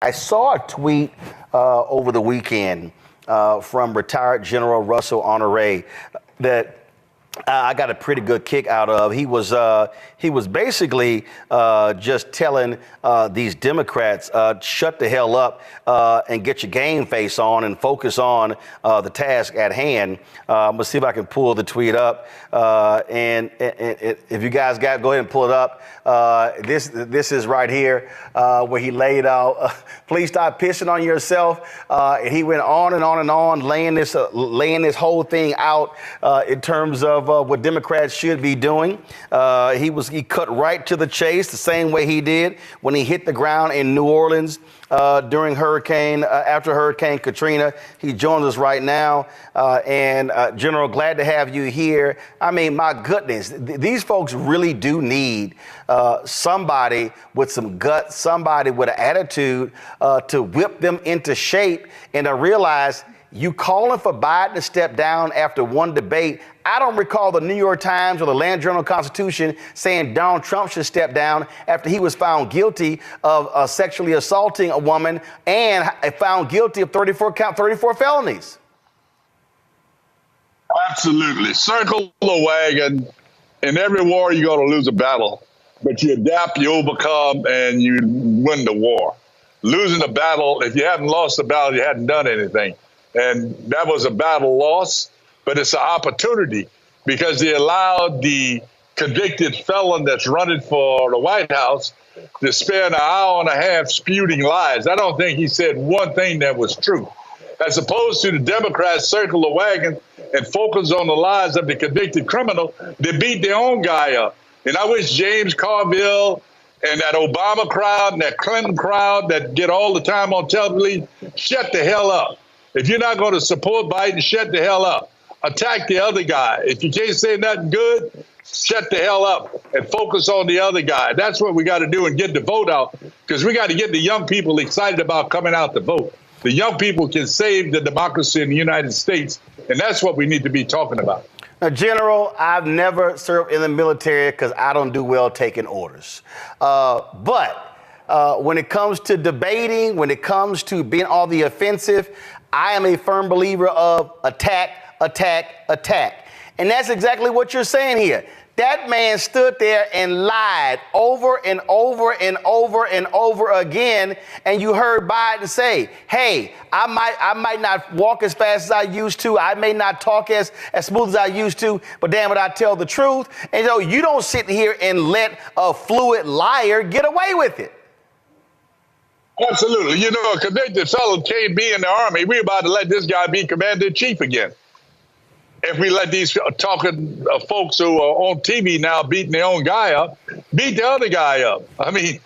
I saw a tweet over the weekend from retired General Russel Honoré that I got a pretty good kick out of. He was basically just telling these Democrats, shut the hell up and get your game face on and focus on the task at hand. I'm gonna see if I can pull the tweet up. And if you guys go ahead and pull it up. This is right here where he laid out, please stop pissing on yourself. And he went on and on and on, laying this whole thing out in terms of what Democrats should be doing. He cut right to the chase, the same way he did when he hit the ground in New Orleans during after Hurricane Katrina. He joins us right now. And General, glad to have you here. I mean, my goodness, these folks really do need somebody with some guts, somebody with an attitude to whip them into shape and to realize you calling for Biden to step down after one debate. I don't recall the New York Times or the Land Journal-Constitution saying Donald Trump should step down after he was found guilty of sexually assaulting a woman and found guilty of 34 felonies. Absolutely. Circle the wagon. In every war, you're going to lose a battle. But you adapt, you overcome, and you win the war. Losing the battle, if you haven't lost the battle, you hadn't done anything. And that was a battle loss, but it's an opportunity because they allowed the convicted felon that's running for the White House to spend an hour and a half spewing lies. I don't think he said one thing that was true. As opposed to the Democrats circle the wagon and focus on the lies of the convicted criminal, they beat their own guy up. And I wish James Carville and that Obama crowd and that Clinton crowd that get all the time on television, shut the hell up. If you're not going to support Biden, shut the hell up. Attack the other guy. If you can't say nothing good, shut the hell up and focus on the other guy. That's what we got to do and get the vote out, because we got to get the young people excited about coming out to vote. The young people can save the democracy in the United States, and that's what we need to be talking about. Now, General, I've never served in the military because I don't do well taking orders. But when it comes to debating, when it comes to being on the offensive, I am a firm believer of attack, attack, attack. And that's exactly what you're saying here. That man stood there and lied over and over and over and over again. And you heard Biden say, hey, I might not walk as fast as I used to. I may not talk as smooth as I used to, but damn it, I tell the truth. And you don't sit here and let a fluid liar get away with it. Absolutely. You know, a convicted felon can't be in the Army. We're about to let this guy be commander-in-chief again. If we let these talking folks who are on TV now beating their own guy up, beat the other guy up. I mean,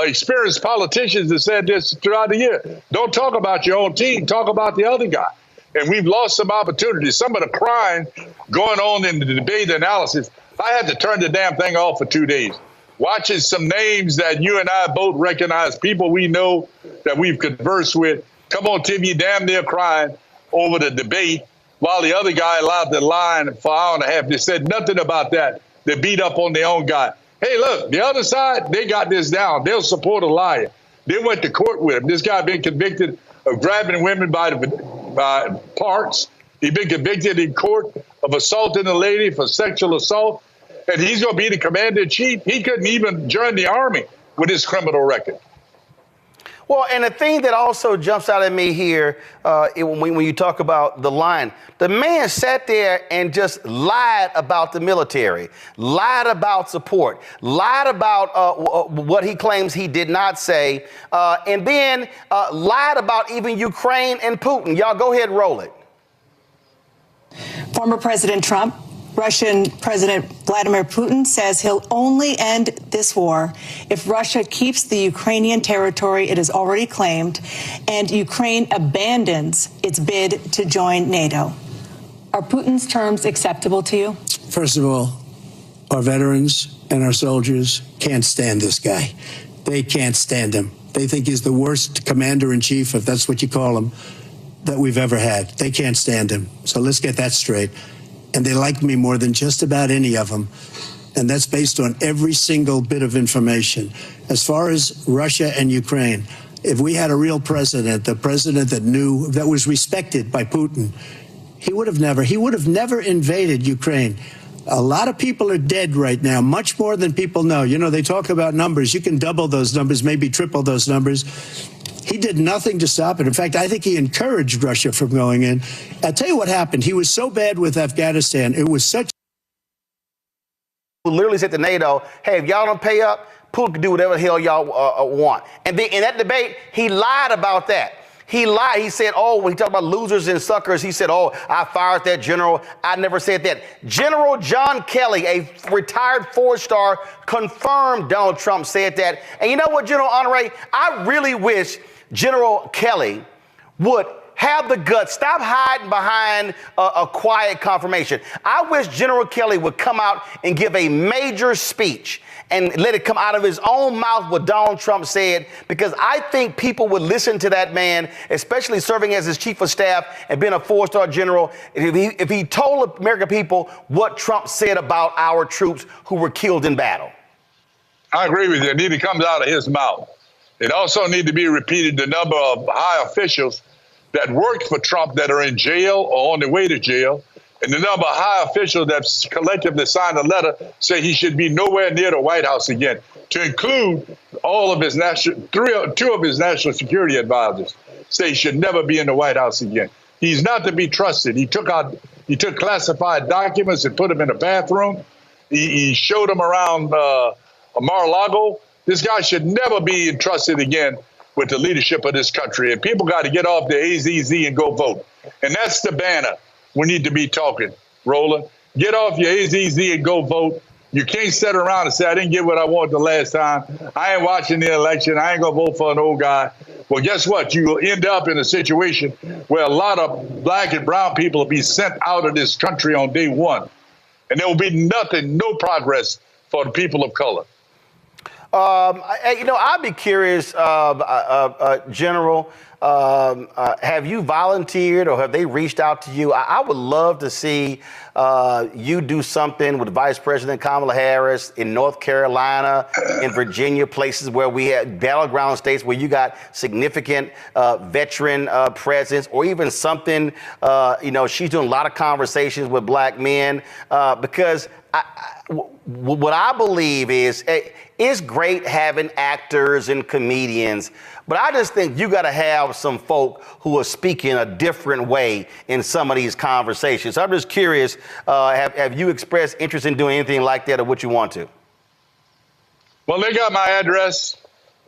experienced politicians have said this throughout the year. Don't talk about your own team. Talk about the other guy. And we've lost some opportunities. Some of the crime going on in the debate analysis, I had to turn the damn thing off for 2 days. Watching some names that you and I both recognize, people we know that we've conversed with, come on TV damn near crying over the debate while the other guy allowed the line for an hour and a half. They said nothing about that. They beat up on their own guy. Hey, look, the other side, they got this down. They'll support a liar. They went to court with him. This guy been convicted of grabbing women by the parts. He's been convicted in court of assaulting a lady for sexual assault. And he's going to be the commander-in-chief. He couldn't even join the Army with his criminal record. Well, and the thing that also jumps out at me here, when you talk about the line, the man sat there and just lied about the military, lied about support, lied about what he claims he did not say, and then lied about even Ukraine and Putin. Y'all go ahead and roll it. Former President Trump, Russian President Vladimir Putin says he'll only end this war if Russia keeps the Ukrainian territory it has already claimed and Ukraine abandons its bid to join NATO. Are Putin's terms acceptable to you? First of all, our veterans and our soldiers can't stand this guy. They can't stand him. They think he's the worst commander-in-chief, if that's what you call him, that we've ever had. They can't stand him. So let's get that straight. And they like me more than just about any of them. And that's based on every single bit of information. As far as Russia and Ukraine, if we had a real president, the president that knew, that was respected by Putin, he would have never invaded Ukraine. A lot of people are dead right now, much more than people know. You know, they talk about numbers. You can double those numbers, maybe triple those numbers. He did nothing to stop it. In fact, I think he encouraged Russia from going in. I'll tell you what happened. He was so bad with Afghanistan. It was such. Who literally said to NATO, hey, if y'all don't pay up, Putin can do whatever the hell y'all want. And then in that debate, he lied about that. He lied. He said, oh, when he talked about losers and suckers, he said, oh, I fired that general. I never said that. General John Kelly, a retired four-star, confirmed Donald Trump said that. And you know what, General Honoré? I really wish General Kelly would have the guts, stop hiding behind a quiet confirmation. I wish General Kelly would come out and give a major speech and let it come out of his own mouth what Donald Trump said, because I think people would listen to that man, especially serving as his chief of staff and being a four-star general, if he told American people what Trump said about our troops who were killed in battle. I agree with you. It needs to come out of his mouth. It also needs to be repeated the number of high officials that worked for Trump that are in jail or on their way to jail, and the number of high officials that collectively signed a letter say he should be nowhere near the White House again, to include all of his two of his national security advisors say he should never be in the White House again. He's not to be trusted. He took classified documents and put them in a bathroom. He showed them around Mar-a-Lago. This guy should never be entrusted again with the leadership of this country. And people got to get off the AZZ and go vote. And that's the banner we need to be talking, Roland. Get off your AZZ and go vote. You can't sit around and say, I didn't get what I wanted the last time. I ain't watching the election. I ain't going to vote for an old guy. Well, guess what? You will end up in a situation where a lot of black and brown people will be sent out of this country on day one. And there will be nothing, no progress for the people of color. I'd be curious, General, have you volunteered or have they reached out to you? I would love to see you do something with Vice President Kamala Harris in North Carolina, in Virginia, places where we had battleground states where you got significant veteran presence, or even something, she's doing a lot of conversations with black men because what I believe is it's great having actors and comedians, but I just think you got to have some folk who are speaking a different way in some of these conversations. So I'm just curious, have you expressed interest in doing anything like that or what you want to? Well, they got my address.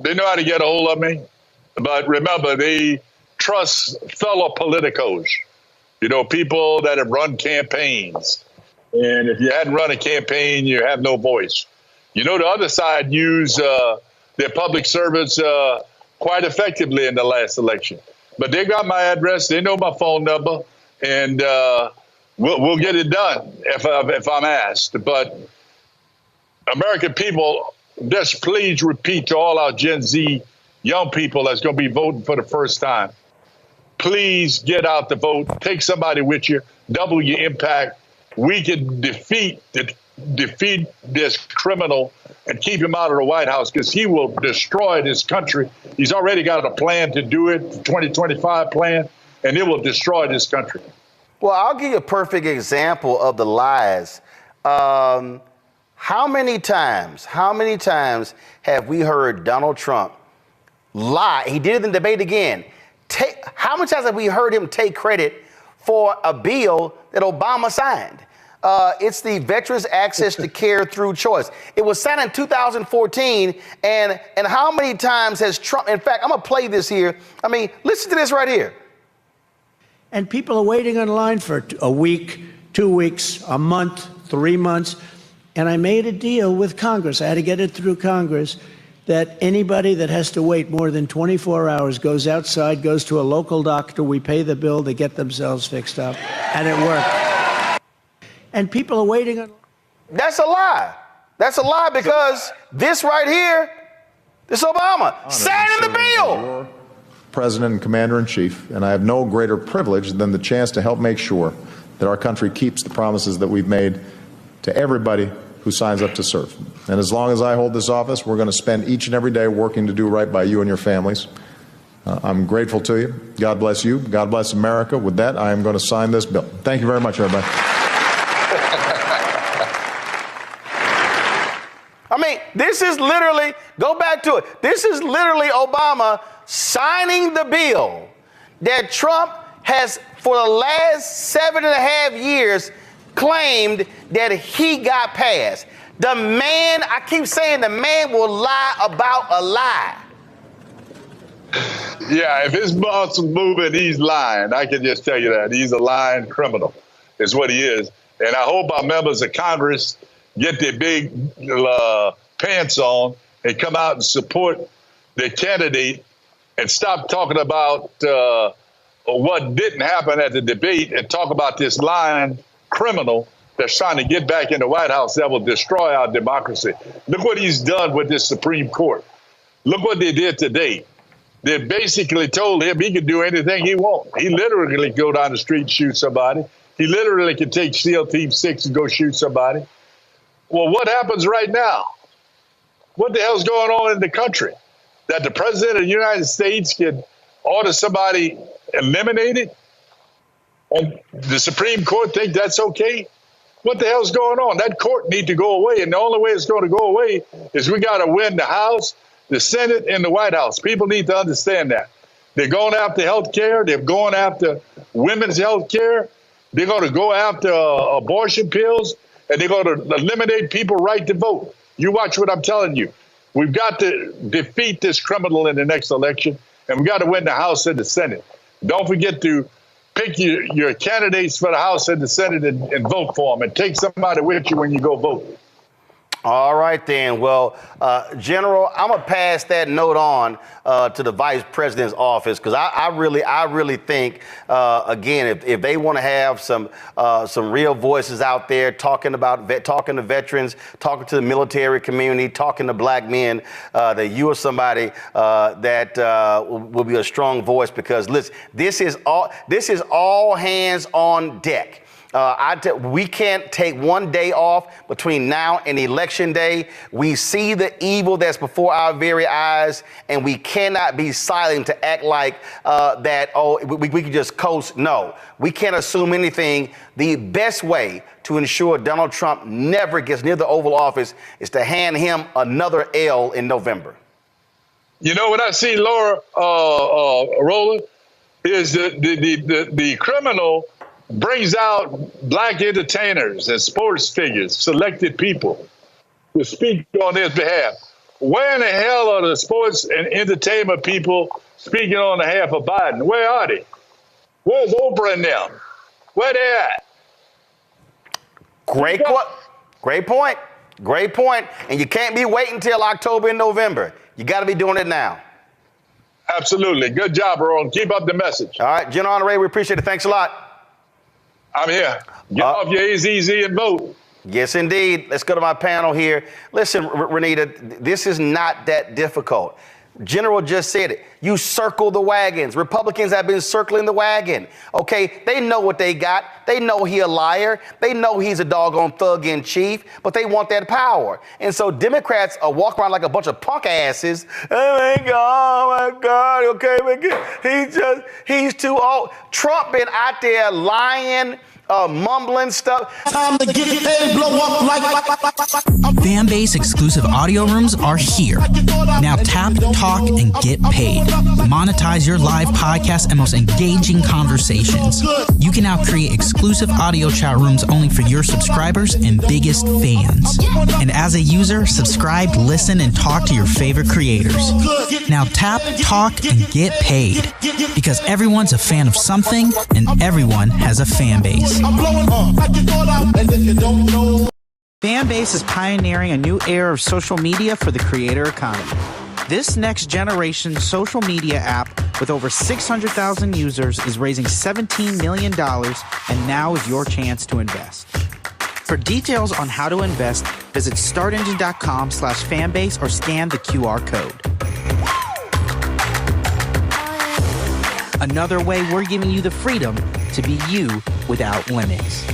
They know how to get a hold of me. But remember, they trust fellow politicos, people that have run campaigns. And if you hadn't run a campaign, you have no voice. The other side used their public servants quite effectively in the last election. But they got my address. They know my phone number. And we'll get it done if I'm asked. But American people, just please repeat to all our Gen Z young people that's going to be voting for the first time. Please get out the vote. Take somebody with you. Double your impact. We can defeat this criminal and keep him out of the White House, because he will destroy this country. He's already got a plan to do it, 2025 plan, and it will destroy this country. Well, I'll give you a perfect example of the lies. How many times have we heard Donald Trump lie? He did it in the debate again. How many times have we heard him take credit for a bill that Obama signed? It's the Veterans Access to Care Through Choice. It was signed in 2014, and how many times has Trump, in fact, I'm going to play this here. I mean, listen to this right here. And people are waiting on line for a week, 2 weeks, a month, 3 months. And I made a deal with Congress. I had to get it through Congress that anybody that has to wait more than 24 hours goes outside, goes to a local doctor, we pay the bill, they get themselves fixed up, and it worked. And people are waiting on... That's a lie. That's a lie, because this right here, this Obama, signing the bill. President and Commander-in-Chief, and I have no greater privilege than the chance to help make sure that our country keeps the promises that we've made to everybody who signs up to serve. And as long as I hold this office, we're going to spend each and every day working to do right by you and your families. I'm grateful to you. God bless you. God bless America. With that, I am going to sign this bill. Thank you very much, everybody. I mean, this is literally, go back to it. This is literally Obama signing the bill that Trump has, for the last 7.5 years, claimed that he got passed. The man, I keep saying the man will lie about a lie. Yeah, if his mouth's moving, he's lying. I can just tell you that. He's a lying criminal, is what he is. And I hope our members of Congress get their big pants on and come out and support their candidate and stop talking about what didn't happen at the debate and talk about this lying criminal that's trying to get back in the White House that will destroy our democracy. Look what he's done with this Supreme Court. Look what they did today. They basically told him he could do anything he wants. He literally could go down the street and shoot somebody. He literally could take SEAL Team 6 and go shoot somebody. Well, what happens right now? What the hell's going on in the country? That the president of the United States can order somebody eliminated? And the Supreme Court think that's okay? What the hell's going on? That court need to go away. And the only way it's going to go away is we got to win the House, the Senate, and the White House. People need to understand that. They're going after health care. They're going after women's health care. They're going to go after abortion pills. And they're going to eliminate people's right to vote. You watch what I'm telling you. We've got to defeat this criminal in the next election, and we've got to win the House and the Senate. Don't forget to pick your candidates for the House and the Senate and vote for them, and take somebody with you when you go vote. All right, then. Well, General, I'm going to pass that note on to the vice president's office, because I really think, again, if they want to have some real voices out there talking to veterans, talking to the military community, talking to black men, that you are somebody that will be a strong voice, because listen, this is all hands on deck. We can't take one day off between now and election day. We see the evil that's before our very eyes, and we cannot be silent to act like we can just coast. No, we can't assume anything. The best way to ensure Donald Trump never gets near the Oval Office is to hand him another L in November. You know what I see, Laura, Roland, is the criminal brings out black entertainers and sports figures, selected people, to speak on his behalf. Where in the hell are the sports and entertainment people speaking on behalf of Biden? Where are they? Where's Oprah and them? Where they at? Great point. Great point. And you can't be waiting till October and November. You got to be doing it now. Absolutely. Good job, Roland. Keep up the message. All right, General Honoré, we appreciate it. Thanks a lot. I'm here. Get off your AZZ and vote. Yes, indeed. Let's go to my panel here. Listen, Renita, this is not that difficult. General just said it. You circle the wagons. Republicans have been circling the wagon. Okay, they know what they got. They know he a liar. They know he's a doggone thug in chief, but they want that power. And so Democrats are walking around like a bunch of punk asses. Oh my God, okay, he's too old. Trump been out there lying, mumbling stuff. Time to get paid, blow up like. Fanbase exclusive audio rooms are here. Now tap, talk, and get paid. Monetize your live podcast and most engaging conversations. You can now create exclusive audio chat rooms only for your subscribers and biggest fans. And as a user, subscribe, listen, and talk to your favorite creators. Now tap, talk, and get paid. Because everyone's a fan of something, and everyone has a fan base. Fanbase is pioneering a new era of social media for the creator economy. This next generation social media app with over 600,000 users is raising $17 million, and now is your chance to invest. For details on how to invest, visit startengine.com/fanbase or scan the QR code. Another way we're giving you the freedom to be you without limits.